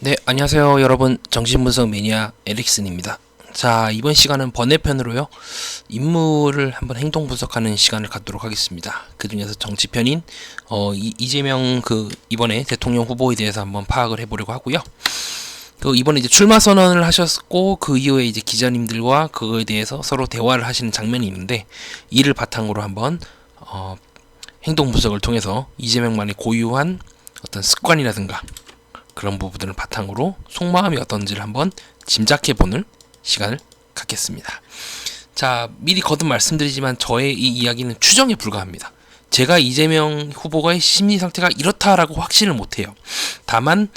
네, 안녕하세요 여러분. 정신분석 매니아 에릭슨입니다. 자, 이번 시간은 번외편으로요 인물을 한번 행동 분석하는 시간을 갖도록 하겠습니다. 그 중에서 정치편인 이재명 이번에 대통령 후보에 대해서 한번 파악을 해보려고 하고요. 이번에 이제 출마 선언을 하셨고 그 이후에 이제 기자님들과 그거에 대해서 서로 대화를 하시는 장면이 있는데, 이를 바탕으로 한번 행동 분석을 통해서 이재명만의 고유한 어떤 습관이라든가 그런 부분들을 바탕으로 속마음이 어떤지를 한번 짐작해보는 시간을 갖겠습니다. 자, 미리 거듭 말씀드리지만 저의 이 이야기는 추정에 불과합니다. 제가 이재명 후보가의 심리 상태가 이렇다라고 확신을 못해요. 다만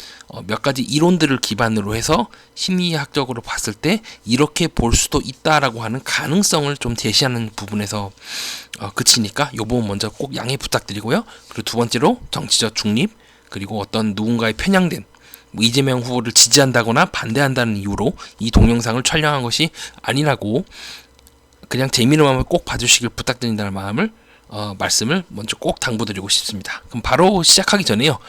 몇 가지 이론들을 기반으로 해서 심리학적으로 봤을 때 이렇게 볼 수도 있다라고 하는 가능성을 좀 제시하는 부분에서 그치니까 이 부분 먼저 꼭 양해 부탁드리고요. 그리고 두 번째로 정치적 중립, 그리고 어떤 누군가의 편향된 이재명 후보를 지지한다거나 반대한다는 이유로 이 동영상을 촬영한 것이 아니라고 그냥 재미로만 꼭 봐주시길 부탁드린다는 말씀을 먼저 꼭 당부드리고 싶습니다. 그럼 바로 시작하기 전에요.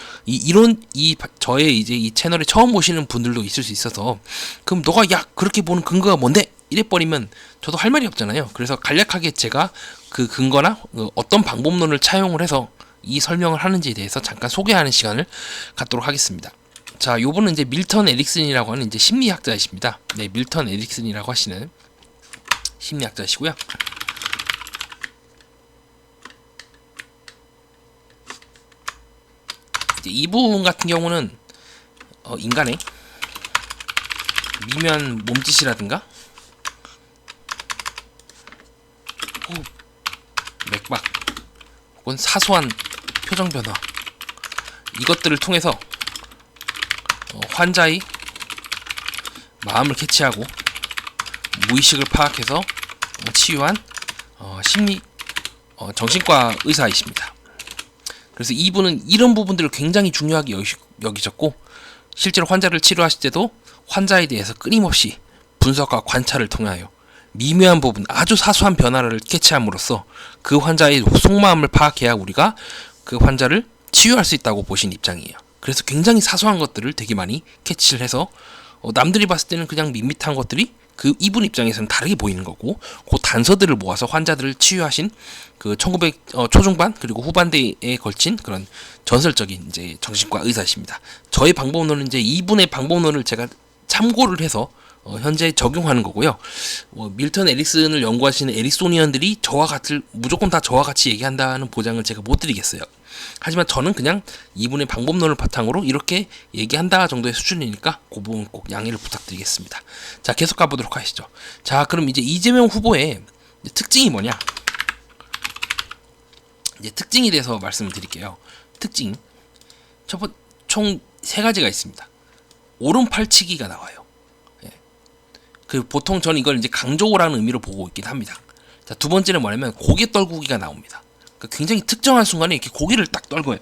저의 이제 이 채널에 처음 보시는 분들도 있을 수 있어서, 그럼 너가 그렇게 보는 근거가 뭔데? 이래버리면 저도 할 말이 없잖아요. 그래서 간략하게 제가 그 근거나 어떤 방법론을 차용을 해서 이 설명을 하는지에 대해서 잠깐 소개하는 시간을 갖도록 하겠습니다. 자, 요분은 이제 밀턴 에릭슨이라고 하는 이제 심리학자이십니다. 네, 밀턴 에릭슨이라고 하시는 심리학자시고요. 이제 이분 같은 경우는 인간의 미묘한 몸짓이라든가 호흡, 맥박, 혹은 사소한 표정 변화, 이것들을 통해서 환자의 마음을 캐치하고 무의식을 파악해서 치유한 정신과 의사이십니다. 그래서 이분은 이런 부분들을 굉장히 중요하게 여기셨고, 실제로 환자를 치료하실 때도 환자에 대해서 끊임없이 분석과 관찰을 통하여 미묘한 부분, 아주 사소한 변화를 캐치함으로써 그 환자의 속마음을 파악해야 우리가 그 환자를 치유할 수 있다고 보신 입장이에요. 그래서 굉장히 사소한 것들을 되게 많이 캐치를 해서 남들이 봤을 때는 그냥 밋밋한 것들이 이분 입장에서는 다르게 보이는 거고, 그 단서들을 모아서 환자들을 치유하신 1900 초중반 그리고 후반대에 걸친 그런 전설적인 이제 정신과 의사이십니다. 저의 방법론은 이제 이분의 방법론을 제가 참고를 해서 현재 적용하는 거고요. 밀턴 에릭슨을 연구하시는 에릭소니언들이 무조건 다 저와 같이 얘기한다는 보장을 제가 못 드리겠어요. 하지만 저는 그냥 이분의 방법론을 바탕으로 이렇게 얘기한다 정도의 수준이니까 그 부분 꼭 양해를 부탁드리겠습니다. 자, 계속 가보도록 하시죠. 자, 그럼 이제 이재명 후보의 특징이 뭐냐? 이제 특징에 대해서 말씀을 드릴게요. 특징 총 3가지가 있습니다. 오른팔치기가 나와요. 보통 저는 이걸 이제 강조라는 의미로 보고 있긴 합니다. 자, 두 번째는 뭐냐면 고개 떨구기가 나옵니다. 굉장히 특정한 순간에 이렇게 고개를 딱 떨궈요.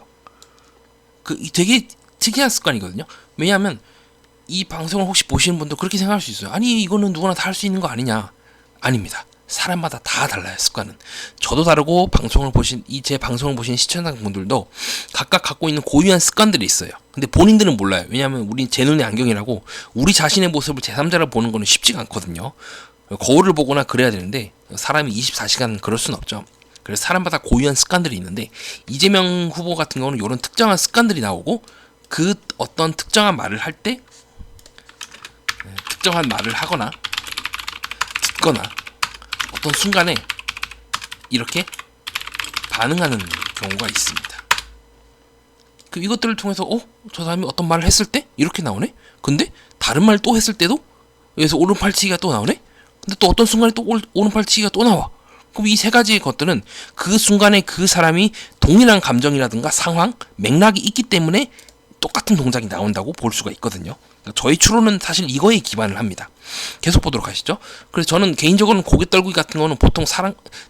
되게 특이한 습관이거든요. 왜냐하면 이 방송을 혹시 보시는 분도 그렇게 생각할 수 있어요. 아니, 이거는 누구나 다 할 수 있는 거 아니냐? 아닙니다. 사람마다 다 달라요, 습관은. 저도 다르고 제 방송을 보신 시청자분들도 각각 갖고 있는 고유한 습관들이 있어요. 근데 본인들은 몰라요. 왜냐하면 우린 제 눈의 안경이라고 우리 자신의 모습을 제3자로 보는 거는 쉽지가 않거든요. 거울을 보거나 그래야 되는데 사람이 24시간 그럴 수는 없죠. 그래서 사람마다 고유한 습관들이 있는데, 이재명 후보 같은 경우는 이런 특정한 습관들이 나오고, 어떤 특정한 말을 할 때 특정한 말을 하거나 듣거나 어떤 순간에 이렇게 반응하는 경우가 있습니다. 이것들을 통해서 저 사람이 어떤 말을 했을 때 이렇게 나오네? 근데 다른 말 또 했을 때도 여기서 오른팔치기가 또 나오네? 근데 또 어떤 순간에 또 오른팔치기가 또 나와. 그럼 이 3가지의 것들은 그 순간에 그 사람이 동일한 감정이라든가 상황, 맥락이 있기 때문에 똑같은 동작이 나온다고 볼 수가 있거든요. 그러니까 저희 추론은 사실 이거에 기반을 합니다. 계속 보도록 하시죠. 그래서 저는 개인적으로는 고개 떨구기 같은 거는 보통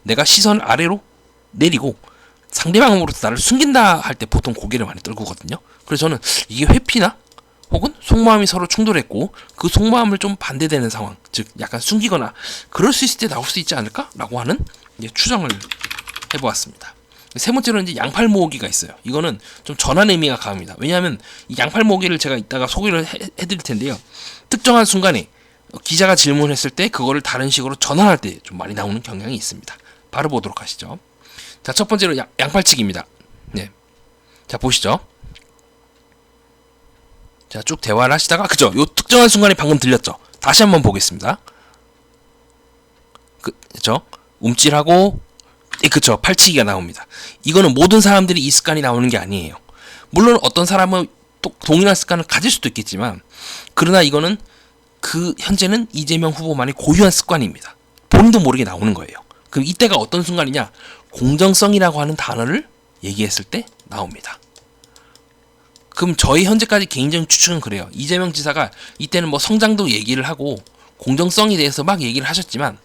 내가 시선을 아래로 내리고 상대방으로부터 나를 숨긴다 할 때 보통 고개를 많이 떨구거든요. 그래서 저는 이게 회피나 혹은 속마음이 서로 충돌했고 그 속마음을 좀 반대되는 상황, 즉 약간 숨기거나 그럴 수 있을 때 나올 수 있지 않을까? 라고 하는 추정을 해보았습니다. 세 번째로 이제 양팔 모으기가 있어요. 이거는 좀 전환 의미가 강합니다. 왜냐하면 이 양팔 모으기를 제가 이따가 소개를 해드릴 텐데요. 특정한 순간에 기자가 질문했을 때 그거를 다른 식으로 전환할 때 좀 많이 나오는 경향이 있습니다. 바로 보도록 하시죠. 자, 첫 번째로 양팔치기입니다. 네. 자, 보시죠. 자, 쭉 대화를 하시다가, 그죠? 요 특정한 순간에 방금 들렸죠? 다시 한번 보겠습니다. 그죠? 움찔하고, 그쵸. 팔치기가 나옵니다. 이거는 모든 사람들이 이 습관이 나오는 게 아니에요. 물론 어떤 사람은 또 동일한 습관을 가질 수도 있겠지만, 그러나 이거는 현재는 이재명 후보만의 고유한 습관입니다. 본인도 모르게 나오는 거예요. 그럼 이때가 어떤 순간이냐? 공정성이라고 하는 단어를 얘기했을 때 나옵니다. 그럼 저희 현재까지 개인적인 추측은 그래요. 이재명 지사가 이때는 뭐 성장도 얘기를 하고 공정성에 대해서 막 얘기를 하셨지만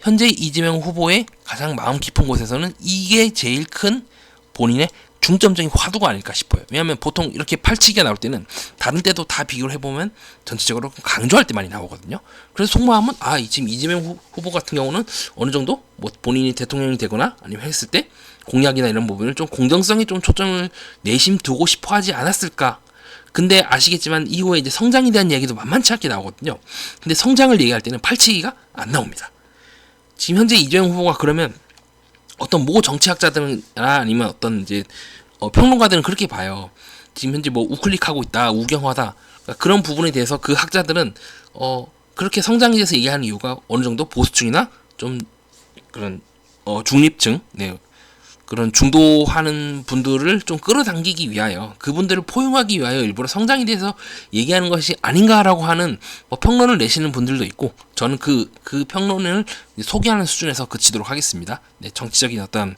현재 이재명 후보의 가장 마음 깊은 곳에서는 이게 제일 큰 본인의 중점적인 화두가 아닐까 싶어요. 왜냐하면 보통 이렇게 팔치기가 나올 때는 다른 때도 다 비교를 해보면 전체적으로 강조할 때 많이 나오거든요. 그래서 속마음은 지금 이재명 후보 같은 경우는 어느 정도 뭐 본인이 대통령이 되거나 아니면 했을 때 공약이나 이런 부분을 좀 공정성에 좀 초점을 내심 두고 싶어 하지 않았을까. 근데 아시겠지만 이후에 이제 성장에 대한 이야기도 만만치 않게 나오거든요. 근데 성장을 얘기할 때는 팔치기가 안 나옵니다. 지금 현재 이재명 후보가 그러면 어떤 모 정치학자들이나 아니면 어떤 이제 평론가들은 그렇게 봐요. 지금 현재 뭐 우클릭하고 있다, 우경화다. 그러니까 그런 부분에 대해서 그 학자들은 그렇게 성장에 대해서 얘기하는 이유가 어느 정도 보수층이나 좀 그런 중립층, 네, 그런 중도하는 분들을 좀 끌어당기기 위하여 그분들을 포용하기 위하여 일부러 성장에 대해서 얘기하는 것이 아닌가라고 하는 평론을 내시는 분들도 있고 저는 그 평론을 소개하는 수준에서 그치도록 하겠습니다. 네, 정치적인 어떤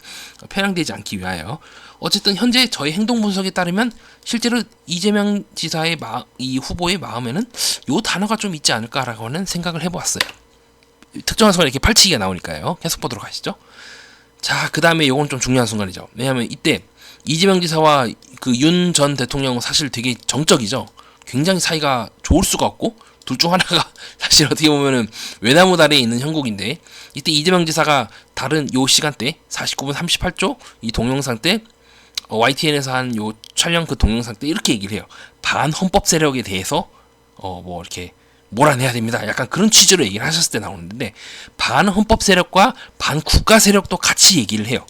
편향되지 않기 위하여 어쨌든 현재 저희 행동 분석에 따르면 실제로 이재명 지사의 이 후보의 마음에는 요 단어가 좀 있지 않을까라고 하는 생각을 해보았어요. 특정한 순간에 이렇게 팔치기가 나오니까요. 계속 보도록 하시죠. 자, 그 다음에 요건 좀 중요한 순간이죠. 왜냐하면 이때 이재명 지사와 그 윤 전 대통령은 사실 되게 정적이죠. 굉장히 사이가 좋을 수가 없고 둘 중 하나가 사실 어떻게 보면은 외나무 다리에 있는 형국인데 이때 이재명 지사가 다른 요 시간대 49분 38초 이 동영상 때 YTN에서 한 요 촬영 그 동영상 때 이렇게 얘기를 해요. 반헌법 세력에 대해서 뭐 이렇게 몰아내야 됩니다. 약간 그런 취지로 얘기를 하셨을 때 나오는데 반헌법 세력과 반국가 세력도 같이 얘기를 해요.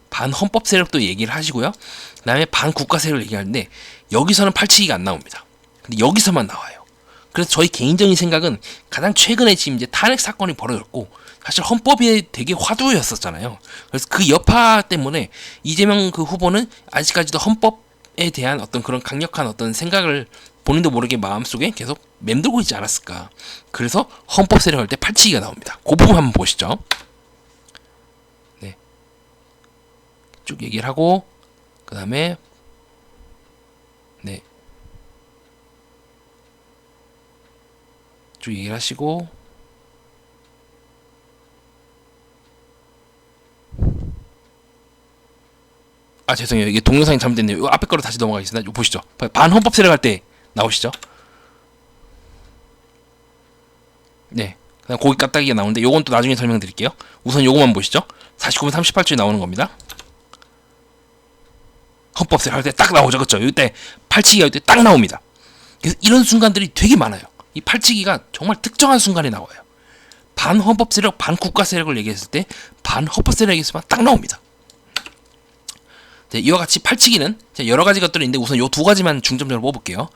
반헌법 세력도 얘기를 하시고요. 그 다음에 반국가 세력을 얘기하는데 여기서는 팔치기가 안 나옵니다. 근데 여기서만 나와요. 그래서 저희 개인적인 생각은 가장 최근에 지금 이제 탄핵 사건이 벌어졌고 사실 헌법이 되게 화두였었잖아요. 그래서 그 여파 때문에 이재명 그 후보는 아직까지도 헌법에 대한 어떤 그런 강력한 어떤 생각을 본인도 모르게 마음속에 계속 맴돌고 있지 않았을까. 그래서 헌법 세력 할 때 팔치기가 나옵니다. 그 부분 한번 보시죠. 네. 쭉 얘기를 하고 그 다음에 네. 쭉 얘기를 하시고 죄송해요. 이게 동영상이 잘못됐네요. 이 앞에 거로 다시 넘어가겠습니다. 이거 보시죠. 반헌법 세력 할 때 나오시죠. 네. 그다음 고기 까딱이가 나오는데 요건 또 나중에 설명드릴게요. 우선 요거만 보시죠. 49분 38초에 나오는 겁니다. 헌법 세력 할 때 딱 나오죠. 그쵸? 이때 팔치기가 이때 딱 나옵니다. 그래서 이런 순간들이 되게 많아요. 이 팔치기가 정말 특정한 순간에 나와요. 반헌법 세력, 반국가 세력을 얘기했을 때 반헌법 세력이 있으면 딱 나옵니다. 네, 이와 같이 팔치기는 여러 가지 것들이 있는데 우선 요 두 가지만 중점적으로 뽑을게요.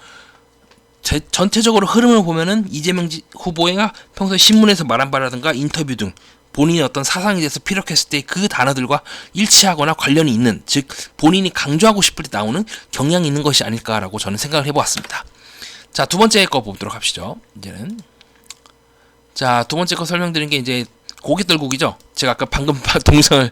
전체적으로 흐름을 보면은 이재명 후보가 평소에 신문에서 말한 바라든가 인터뷰 등 본인의 어떤 사상에 대해서 피력했을 때 그 단어들과 일치하거나 관련이 있는, 즉 본인이 강조하고 싶을 때 나오는 경향이 있는 것이 아닐까라고 저는 생각을 해보았습니다. 자, 두 번째 거 보도록 합시죠. 이제는 자, 두 번째 거 설명드린 게 이제 고개 떨국이죠. 제가 아까 방금 동영상을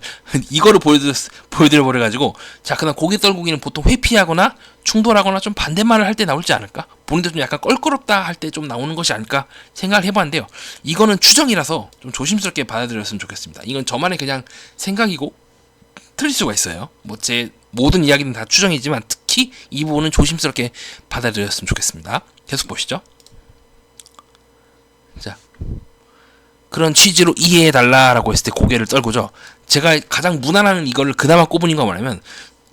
이거를 보여드려버려가지고 자, 그다음 고개 떨국이는 보통 회피하거나 충돌하거나 좀 반대말을 할 때 나올지 않을까? 본인도 좀 약간 껄끄럽다 할 때 좀 나오는 것이 아닐까 생각을 해봤는데요. 이거는 추정이라서 좀 조심스럽게 받아들였으면 좋겠습니다. 이건 저만의 그냥 생각이고 틀릴 수가 있어요. 뭐 제 모든 이야기는 다 추정이지만 특히 이 부분은 조심스럽게 받아들였으면 좋겠습니다. 계속 보시죠. 자, 그런 취지로 이해해달라라고 했을 때 고개를 떨구죠. 제가 가장 무난한 이거를 그나마 꼽은 이유가 뭐냐면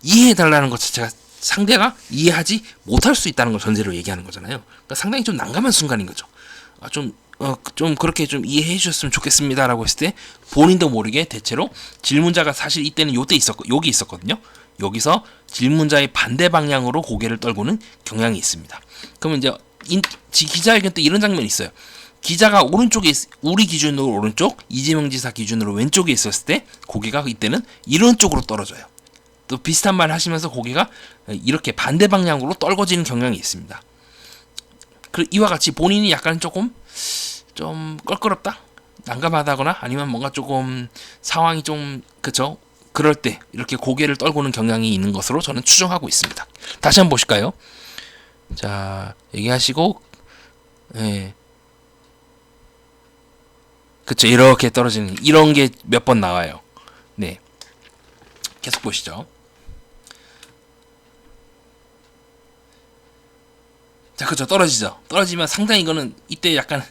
이해해달라는 것 자체가 상대가 이해하지 못할 수 있다는 걸 전제로 얘기하는 거잖아요. 그러니까 상당히 좀 난감한 순간인 거죠. 좀 그렇게 좀 이해해 주셨으면 좋겠습니다라고 했을 때 본인도 모르게 대체로 질문자가 사실 이때는 여기 있었거든요. 여기서 질문자의 반대 방향으로 고개를 떨구는 경향이 있습니다. 그러면 이제 기자회견 때 이런 장면이 있어요. 기자가 오른쪽에 우리 기준으로 오른쪽, 이재명 지사 기준으로 왼쪽에 있었을 때 고개가 이때는 이런 쪽으로 떨어져요. 또 비슷한 말 하시면서 고개가 이렇게 반대 방향으로 떨궈지는 경향이 있습니다. 이와 같이 본인이 약간 조금 좀 껄끄럽다, 난감하다거나 아니면 뭔가 조금 상황이 좀 그쵸, 그럴 때 이렇게 고개를 떨구는 경향이 있는 것으로 저는 추정하고 있습니다. 다시 한번 보실까요? 자, 얘기하시고, 예, 그쵸, 이렇게 떨어지는 이런 게 몇 번 나와요. 네, 계속 보시죠. 자, 그쵸, 떨어지죠. 떨어지면 상당히 이거는 이때 약간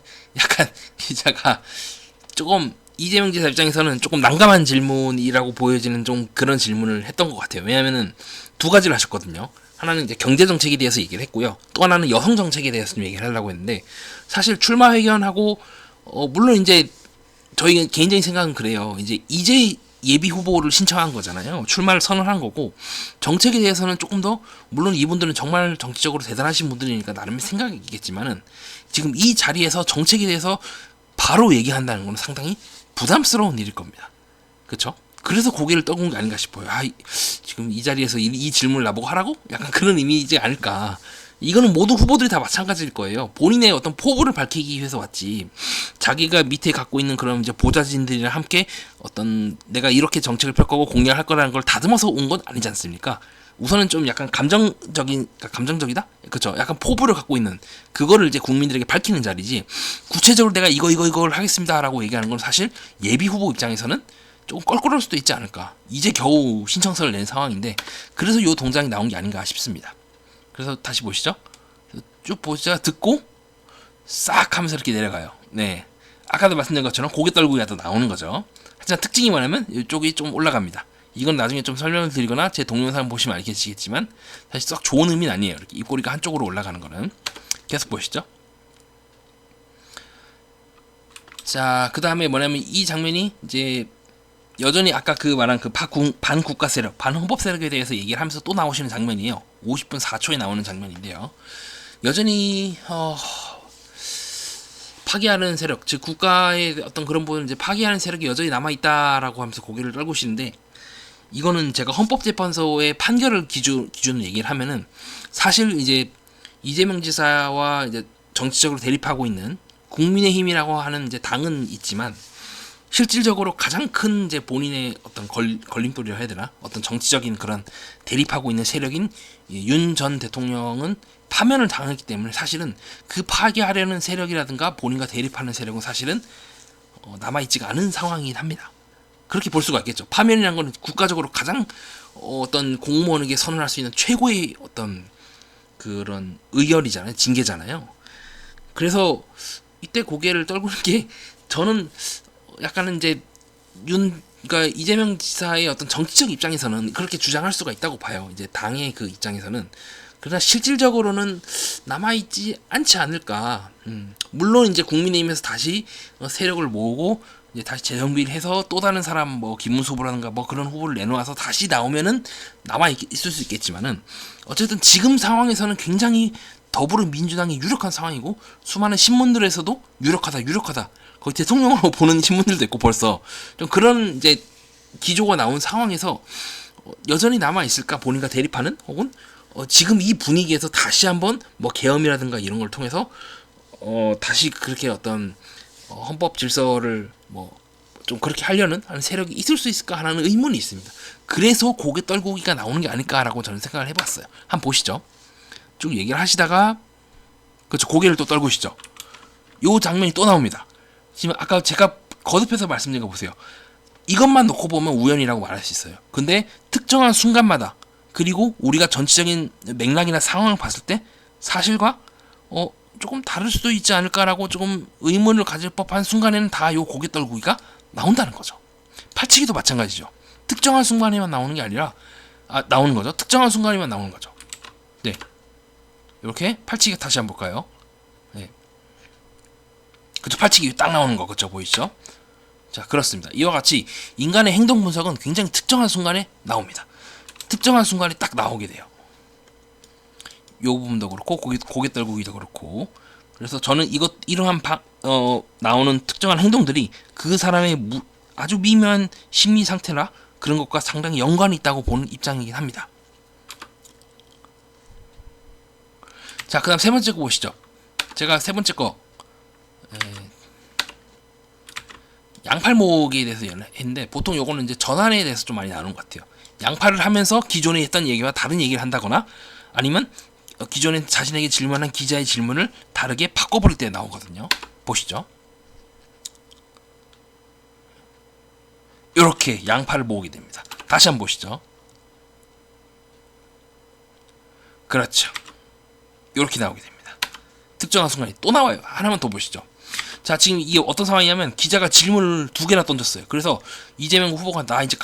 기자가 조금 이재명 지사 입장에서는 조금 난감한 질문이라고 보여지는 좀 그런 질문을 했던 것 같아요. 왜냐면은 두 가지를 하셨거든요. 하나는 이제 경제 정책에 대해서 얘기를 했고요. 또 하나는 여성 정책에 대해서 좀 얘기를 하려고 했는데, 사실 출마 회견하고 물론 이제 저희 개인적인 생각은 그래요. 이제 예비 후보를 신청한 거잖아요. 출마를 선언한 거고, 정책에 대해서는 조금 더, 물론 이분들은 정말 정치적으로 대단하신 분들이니까 나름의 생각이겠지만은 지금 이 자리에서 정책에 대해서 바로 얘기한다는 건 상당히 부담스러운 일일 겁니다. 그쵸? 그래서 고개를 떨군 게 아닌가 싶어요. 지금 이 자리에서 이 질문을 나보고 하라고? 약간 그런 의미이지 않을까. 이거는 모두 후보들이 다 마찬가지일 거예요. 본인의 어떤 포부를 밝히기 위해서 왔지, 자기가 밑에 갖고 있는 그런 이제 보좌진들이랑 함께 어떤 내가 이렇게 정책을 펼 거고 공략할 거라는 걸 다듬어서 온 건 아니지 않습니까? 우선은 좀 약간 감정적이다? 그쵸? 약간 포부를 갖고 있는 그거를 이제 국민들에게 밝히는 자리지, 구체적으로 내가 이걸 하겠습니다라고 얘기하는 건 사실 예비 후보 입장에서는 조금 껄끄러울 수도 있지 않을까. 이제 겨우 신청서를 낸 상황인데, 그래서 이 동작이 나온 게 아닌가 싶습니다. 그래서 다시 보시죠. 쭉 보시자 듣고 싹 하면서 이렇게 내려가요. 네, 아까도 말씀드린 것처럼 고개 떨구기가 더 나오는 거죠. 하지만 특징이 뭐냐면 이쪽이 좀 올라갑니다. 이건 나중에 좀 설명을 드리거나 제 동영상 보시면 알겠지만 사실 썩 좋은 의미는 아니에요. 이렇게 입꼬리가 한쪽으로 올라가는 거는. 계속 보시죠. 자, 그 다음에 뭐냐면 이 장면이 이제 여전히 아까 그 말한 그 반국가 세력, 반헌법 세력에 대해서 얘기를 하면서 또 나오시는 장면이에요. 50분 4초에 나오는 장면인데요. 여전히 파괴하는 세력, 즉 국가의 어떤 그런 부분을 이제 파괴하는 세력이 여전히 남아 있다라고 하면서 고개를 떨구시는데, 이거는 제가 헌법재판소의 판결을 기준으로 얘기를 하면은 사실 이제 이재명 지사와 이제 정치적으로 대립하고 있는 국민의힘이라고 하는 이제 당은 있지만, 실질적으로 가장 큰 이제 본인의 어떤 걸림돌이라 해야 되나, 어떤 정치적인 그런 대립하고 있는 세력인 윤 전 대통령은 파면을 당했기 때문에 사실은 그 파괴하려는 세력이라든가 본인과 대립하는 세력은 사실은 남아있지가 않은 상황이긴 합니다. 그렇게 볼 수가 있겠죠. 파면이라는 건 국가적으로 가장 어떤 공무원에게 선언할 수 있는 최고의 어떤 그런 의결이잖아요, 징계잖아요. 그래서 이때 고개를 떨구는 게 저는 약간은 이제 그러니까 이재명 지사의 어떤 정치적 입장에서는 그렇게 주장할 수가 있다고 봐요. 이제 당의 그 입장에서는. 그러나 실질적으로는 남아있지 않지 않을까. 물론 이제 국민의힘에서 다시 세력을 모으고 이제 다시 재정비를 해서 또 다른 사람 뭐 김문수 후보라든가 뭐 그런 후보를 내놓아서 다시 나오면은 있을 수 있겠지만은, 어쨌든 지금 상황에서는 굉장히 더불어민주당이 유력한 상황이고, 수많은 신문들에서도 유력하다. 거의 대통령으로 보는 신문들도 있고, 벌써 좀 그런 이제 기조가 나온 상황에서 여전히 남아 있을까, 본인과 대립하는, 혹은 지금 이 분위기에서 다시 한번 뭐 계엄이라든가 이런 걸 통해서 다시 그렇게 어떤 헌법 질서를 뭐 좀 그렇게 하려는 세력이 있을 수 있을까 하는 의문이 있습니다. 그래서 고개 떨구기가 나오는 게 아닐까라고 저는 생각을 해봤어요. 한번 보시죠. 쭉 얘기를 하시다가 그렇죠, 고개를 또 떨구시죠. 요 장면이 또 나옵니다. 지금 아까 제가 거듭해서 말씀드린 거 보세요. 이것만 놓고 보면 우연이라고 말할 수 있어요. 근데 특정한 순간마다, 그리고 우리가 전체적인 맥락이나 상황을 봤을 때 사실과 조금 다를 수도 있지 않을까라고 조금 의문을 가질 법한 순간에는 다 요 고개 떨구기가 나온다는 거죠. 팔치기도 마찬가지죠. 특정한 순간에만 나오는 게 아니라 나오는 거죠. 특정한 순간에만 나오는 거죠. 네, 이렇게 팔치기 다시 한번 볼까요? 네, 그쵸. 팔치기 딱 나오는 거 그쵸, 보이시죠? 자, 그렇습니다. 이와 같이 인간의 행동 분석은 굉장히 특정한 순간에 나옵니다. 특정한 순간에 딱 나오게 돼요. 요 부분도 그렇고 고개 떨구기도 그렇고. 그래서 저는 이러한 나오는 특정한 행동들이 그 사람의 아주 미묘한 심리 상태나 그런 것과 상당히 연관이 있다고 보는 입장이긴 합니다. 자, 그 다음 세 번째 거 보시죠. 제가 세 번째 거 양팔목에 대해서 했는데, 보통 요거는 이제 전환에 대해서 좀 많이 나오는 것 같아요. 양팔을 하면서 기존에 했던 얘기와 다른 얘기를 한다거나, 아니면 기존에 자신에게 질문한 기자의 질문을 다르게 바꿔버릴 때 나오거든요. 보시죠. 이렇게 양팔을 모으게 됩니다. 다시 한번 보시죠. 그렇죠. 이렇게 나오게 됩니다. 특정한 순간에 또 나와요. 하나만 더 보시죠. 자, 지금 이게 어떤 상황이냐면 기자가 질문을 2개나 던졌어요. 그래서 이재명 후보가 나 이제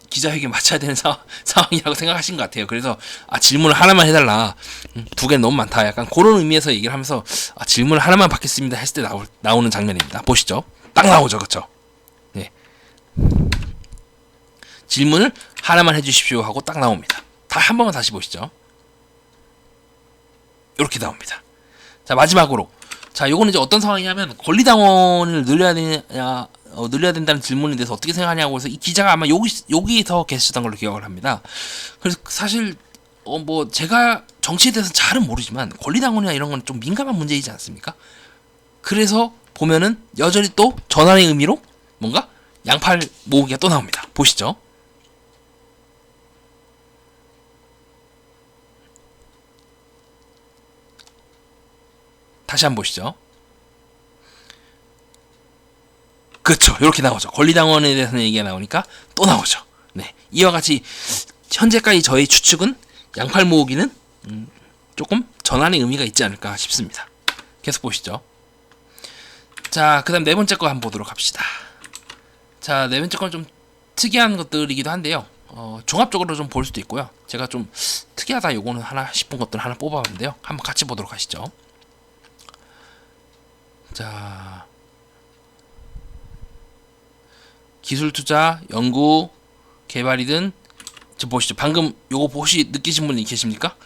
기자회견 마쳐야 되는 상황이라고 생각하신 것 같아요. 그래서 질문을 하나만 해달라. 2개는 너무 많다. 약간 그런 의미에서 얘기를 하면서 질문을 하나만 받겠습니다 했을 때 나오는 장면입니다. 보시죠. 딱 나오죠, 그렇죠? 네. 질문을 하나만 해주십시오 하고 딱 나옵니다. 한 번만 다시 보시죠. 이렇게 나옵니다. 자, 마지막으로, 자, 요거는 이제 어떤 상황이냐면 권리당원을 늘려야 된다는 질문에 대해서 어떻게 생각하냐고 해서 이 기자가 아마 여기서 계셨던 걸로 기억을 합니다. 그래서 사실 뭐 제가 정치에 대해서 잘은 모르지만 권리당원이나 이런 건 좀 민감한 문제이지 않습니까? 그래서 보면은 여전히 또 전환의 의미로 뭔가 양팔 모으기가 또 나옵니다. 보시죠. 다시 한번 보시죠. 그렇죠. 이렇게 나오죠. 권리당원에 대해서는 얘기가 나오니까 또 나오죠. 네, 이와 같이 현재까지 저의 추측은 양팔 모으기는 조금 전환의 의미가 있지 않을까 싶습니다. 계속 보시죠. 자, 그 다음 네 번째 거 한번 보도록 합시다. 자, 네 번째 건 좀 특이한 것들이기도 한데요. 종합적으로 좀 볼 수도 있고요. 제가 좀 특이하다 요거는 하나 싶은 것들 하나 뽑아봤는데요. 한번 같이 보도록 하시죠. 자, 기술 투자, 연구, 개발이든, 저 보시죠. 방금 요거 느끼신 분이 계십니까?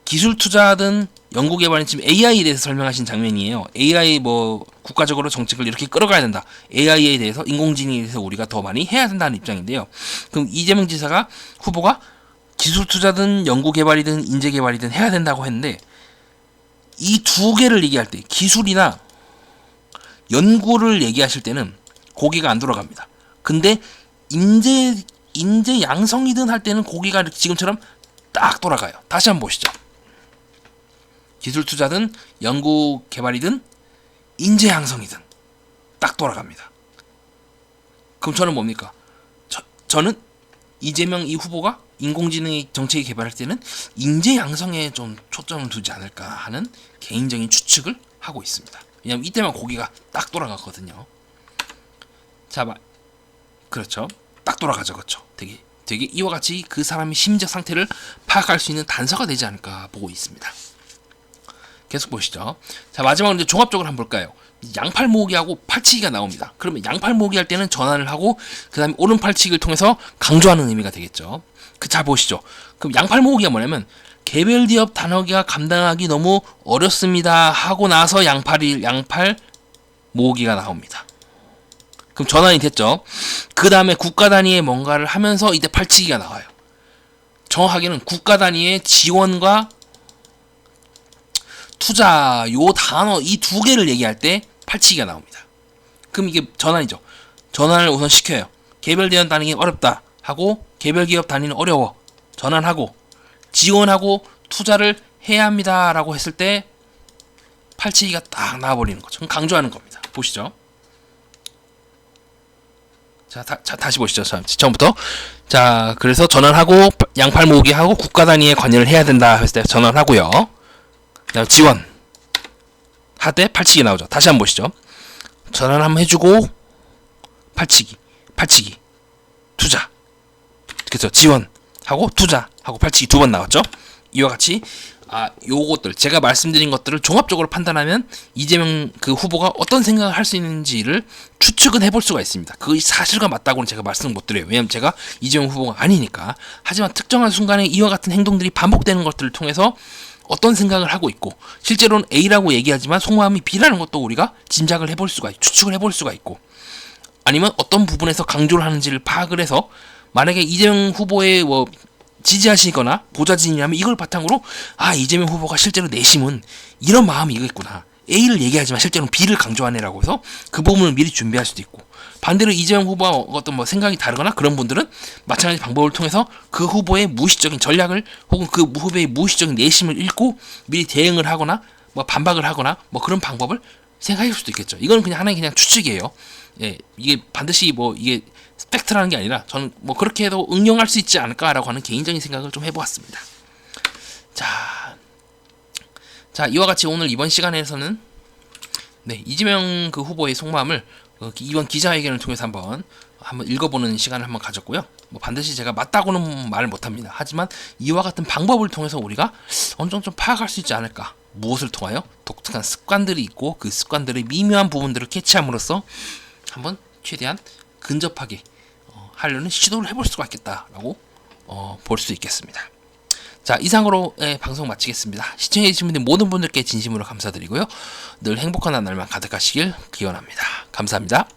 기술 투자든 연구 개발은 지금 AI에 대해서 설명하신 장면이에요. AI 뭐 국가적으로 정책을 이렇게 끌어가야 된다. AI에 대해서, 인공지능에 대해서 우리가 더 많이 해야 된다는 입장인데요. 그럼 이재명 지사가 후보가 기술 투자든 연구 개발이든 인재 개발이든 해야 된다고 했는데, 이 2개를 얘기할 때 기술이나 연구를 얘기하실 때는 고개가 안 돌아갑니다. 근데 인재 양성이든 할 때는 고개가 지금처럼 딱 돌아가요. 다시 한번 보시죠. 기술 투자든 연구 개발이든 인재 양성이든 딱 돌아갑니다. 그럼 저는 뭡니까? 저는 이재명 이 후보가 인공지능의 정책이 개발할 때는 인재 양성에 좀 초점을 두지 않을까 하는 개인적인 추측을 하고 있습니다. 왜냐면 이때만 고개가 딱 돌아가거든요. 자, 그렇죠. 딱 돌아가죠, 그렇죠. 되게 이와 같이 그 사람의 심리적 상태를 파악할 수 있는 단서가 되지 않을까 보고 있습니다. 계속 보시죠. 자, 마지막으로 이제 종합적으로 한번 볼까요? 양팔 모으기하고 팔치기가 나옵니다. 그러면 양팔 모으기 할 때는 전환을 하고 그 다음에 오른팔치기를 통해서 강조하는 의미가 되겠죠. 잘 보시죠. 그럼 양팔 모으기가 뭐냐면 개별 기업 단어기가 감당하기 너무 어렵습니다 하고 나서 양팔 모으기가 나옵니다. 그럼 전환이 됐죠. 그 다음에 국가 단위의 뭔가를 하면서 이때 팔치기가 나와요. 정확하게는 국가 단위의 지원과 투자 요 단어 이 2개를 얘기할 때 팔치기가 나옵니다. 그럼 이게 전환이죠. 전환을 우선 시켜요. 개별 기업 단위는 어렵다 하고 개별 기업 단위는 어려워 전환하고 지원하고 투자를 해야 합니다 라고 했을 때 팔치기가 딱 나와버리는 거죠. 강조하는 겁니다. 보시죠. 자, 다시 보시죠. 처음부터. 자, 그래서 전환하고 양팔 모으기 하고 국가 단위에 관여를 해야 된다 했을 때 전환하고요. 그다음 지원 할 때 팔치기 나오죠. 다시 한번 보시죠. 전환 한번 해주고 팔치기 투자. 그래서 지원하고 투자하고 발치기 두 번 나왔죠. 이와 같이 요것들 제가 말씀드린 것들을 종합적으로 판단하면 이재명 그 후보가 어떤 생각을 할 수 있는지를 추측은 해볼 수가 있습니다. 그 사실과 맞다고는 제가 말씀을 못 드려요. 왜냐면 제가 이재명 후보가 아니니까. 하지만 특정한 순간에 이와 같은 행동들이 반복되는 것들을 통해서 어떤 생각을 하고 있고, 실제로는 A라고 얘기하지만 속마음이 B라는 것도 우리가 짐작을 해볼 수가 있고, 추측을 해볼 수가 있고, 아니면 어떤 부분에서 강조를 하는지를 파악을 해서 만약에 이재명 후보의 지지하시거나 보좌진이라면 이걸 바탕으로 이재명 후보가 실제로 내심은 이런 마음이 이겠구나. A를 얘기하지만 실제로는 B를 강조하네라고 해서 그 부분을 미리 준비할 수도 있고, 반대로 이재명 후보와 어떤 생각이 다르거나 그런 분들은 마찬가지 방법을 통해서 그 후보의 무의식적인 전략을 혹은 그 후보의 무의식적인 내심을 읽고 미리 대응을 하거나 반박을 하거나 그런 방법을 생각할 수도 있겠죠. 이건 그냥 하나의 그냥 추측이에요. 예, 이게 반드시 이게 팩트라는 게 아니라 저는 그렇게 해도 응용할 수 있지 않을까라고 하는 개인적인 생각을 좀 해보았습니다. 자, 이와 같이 오늘 이번 시간에서는 이재명 그 후보의 속마음을 이번 기자회견을 통해서 한번 읽어보는 시간을 한번 가졌고요. 반드시 제가 맞다고는 말을 못합니다. 하지만 이와 같은 방법을 통해서 우리가 어느 정도 좀 파악할 수 있지 않을까. 무엇을 통하여? 독특한 습관들이 있고 그 습관들의 미묘한 부분들을 캐치함으로써 한번 최대한 근접하게 하려는 시도를 해볼 수가 있겠다라고 볼 수 있겠습니다. 자, 이상으로 방송 마치겠습니다. 시청해주신 모든 분들께 진심으로 감사드리고요. 늘 행복한 한 날만 가득하시길 기원합니다. 감사합니다.